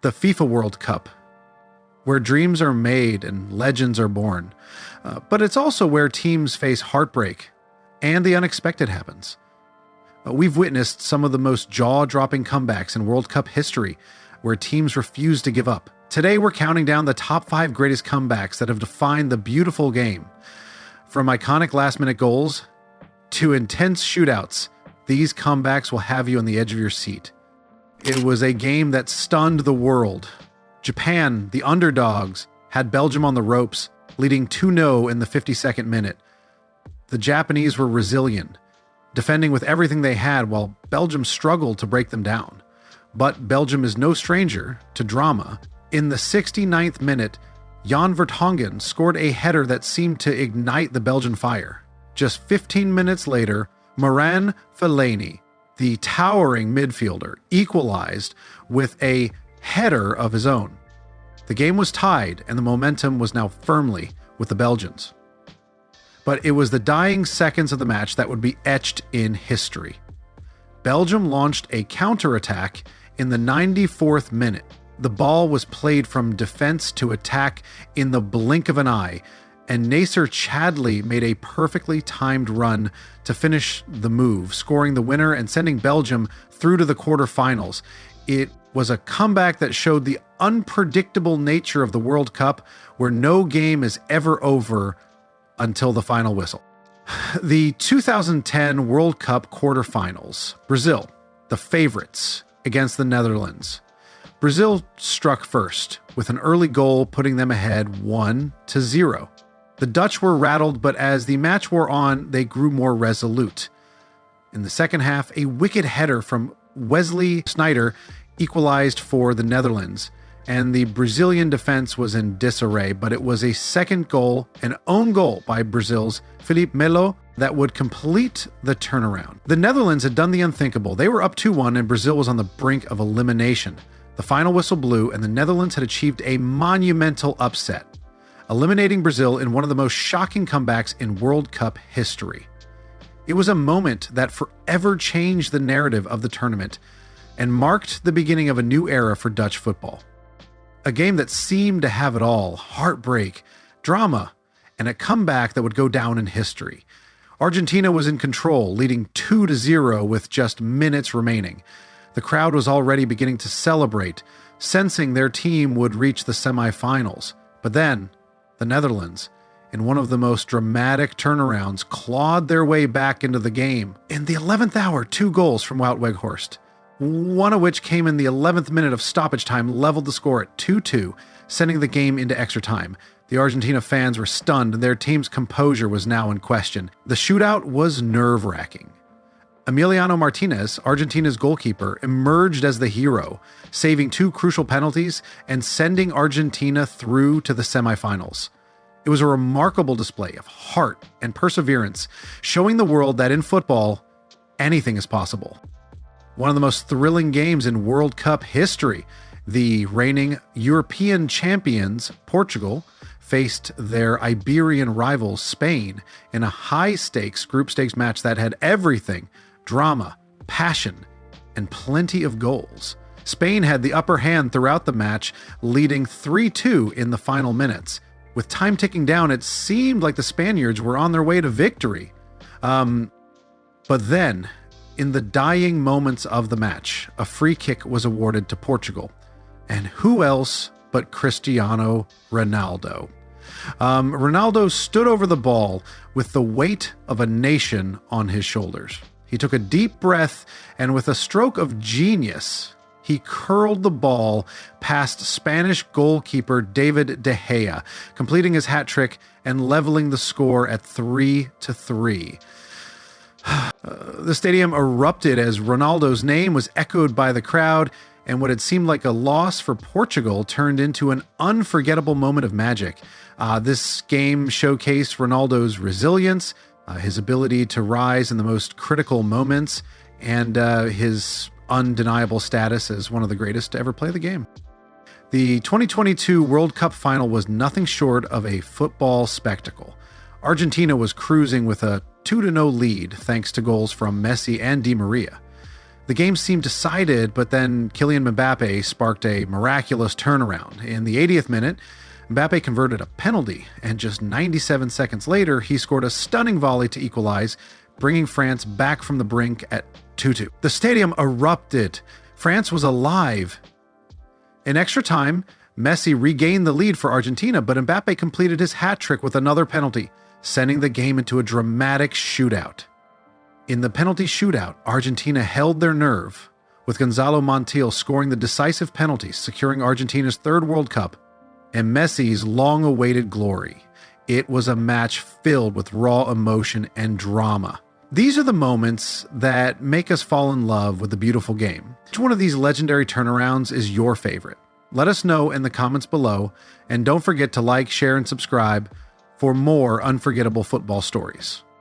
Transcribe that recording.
the FIFA World Cup, where dreams are made and legends are born. But it's also where teams face heartbreak and the unexpected happens. We've witnessed some of the most jaw-dropping comebacks in World Cup history, where teams refuse to give up. Today, we're counting down the top 5 greatest comebacks that have defined the beautiful game. From iconic last-minute goals to intense shootouts, these comebacks will have you on the edge of your seat. It was a game that stunned the world. Japan, the underdogs, had Belgium on the ropes, leading 2-0 in the 52nd minute. The Japanese were resilient, defending with everything they had while Belgium struggled to break them down. But Belgium is no stranger to drama. In the 69th minute, Jan Vertonghen scored a header that seemed to ignite the Belgian fire. Just 15 minutes later, Moran Fellaini, the towering midfielder, equalized with a header of his own. The game was tied, and the momentum was now firmly with the Belgians. But it was the dying seconds of the match that would be etched in history. Belgium launched a counterattack in the 94th minute. The ball was played from defense to attack in the blink of an eye, and Nasser Chadli made a perfectly timed run to finish the move, scoring the winner and sending Belgium through to the quarterfinals. It was a comeback that showed the unpredictable nature of the World Cup, where no game is ever over until the final whistle. The 2010 World Cup quarterfinals. Brazil, the favorites, against the Netherlands. Brazil struck first, with an early goal putting them ahead 1-0. The Dutch were rattled, but as the match wore on, they grew more resolute. In the second half, a wicked header from Wesley Sneijder equalized for the Netherlands, and the Brazilian defense was in disarray, but it was a second goal, an own goal by Brazil's Felipe Melo, that would complete the turnaround. The Netherlands had done the unthinkable. They were up 2-1, and Brazil was on the brink of elimination. The final whistle blew, and the Netherlands had achieved a monumental upset, eliminating Brazil in one of the most shocking comebacks in World Cup history. It was a moment that forever changed the narrative of the tournament and marked the beginning of a new era for Dutch football. A game that seemed to have it all: heartbreak, drama, and a comeback that would go down in history. Argentina was in control, leading 2-0 with just minutes remaining. The crowd was already beginning to celebrate, sensing their team would reach the semifinals. But then, the Netherlands, in one of the most dramatic turnarounds, clawed their way back into the game. In the 11th hour, 2 goals from Wout Weghorst, one of which came in the 11th minute of stoppage time, leveled the score at 2-2, sending the game into extra time. The Argentina fans were stunned, and their team's composure was now in question. The shootout was nerve-wracking. Emiliano Martinez, Argentina's goalkeeper, emerged as the hero, saving 2 crucial penalties and sending Argentina through to the semifinals. It was a remarkable display of heart and perseverance, showing the world that in football, anything is possible. One of the most thrilling games in World Cup history. The reigning European champions, Portugal, faced their Iberian rivals, Spain, in a high-stakes group stakes match that had everything: drama, passion, and plenty of goals. Spain had the upper hand throughout the match, leading 3-2 in the final minutes. With time ticking down, it seemed like the Spaniards were on their way to victory. But then, in the dying moments of the match, a free kick was awarded to Portugal. And who else but Cristiano Ronaldo? Ronaldo stood over the ball with the weight of a nation on his shoulders. He took a deep breath, and with a stroke of genius, he curled the ball past Spanish goalkeeper David De Gea, completing his hat trick and leveling the score at 3-3. The stadium erupted as Ronaldo's name was echoed by the crowd, and what had seemed like a loss for Portugal turned into an unforgettable moment of magic. This game showcased Ronaldo's resilience, his ability to rise in the most critical moments, and his undeniable status as one of the greatest to ever play the game. The 2022 World Cup final was nothing short of a football spectacle. Argentina was cruising with a 2-0 lead thanks to goals from Messi and Di Maria. The game seemed decided, but then Kylian Mbappe sparked a miraculous turnaround. In the 80th minute, Mbappe converted a penalty, and just 97 seconds later, he scored a stunning volley to equalize, bringing France back from the brink at 2-2. The stadium erupted. France was alive. In extra time, Messi regained the lead for Argentina, but Mbappe completed his hat trick with another penalty, sending the game into a dramatic shootout. In the penalty shootout, Argentina held their nerve, with Gonzalo Montiel scoring the decisive penalty, securing Argentina's third World Cup and Messi's long-awaited glory. It was a match filled with raw emotion and drama. These are the moments that make us fall in love with the beautiful game. Which one of these legendary turnarounds is your favorite? Let us know in the comments below, and don't forget to like, share, and subscribe for more unforgettable football stories.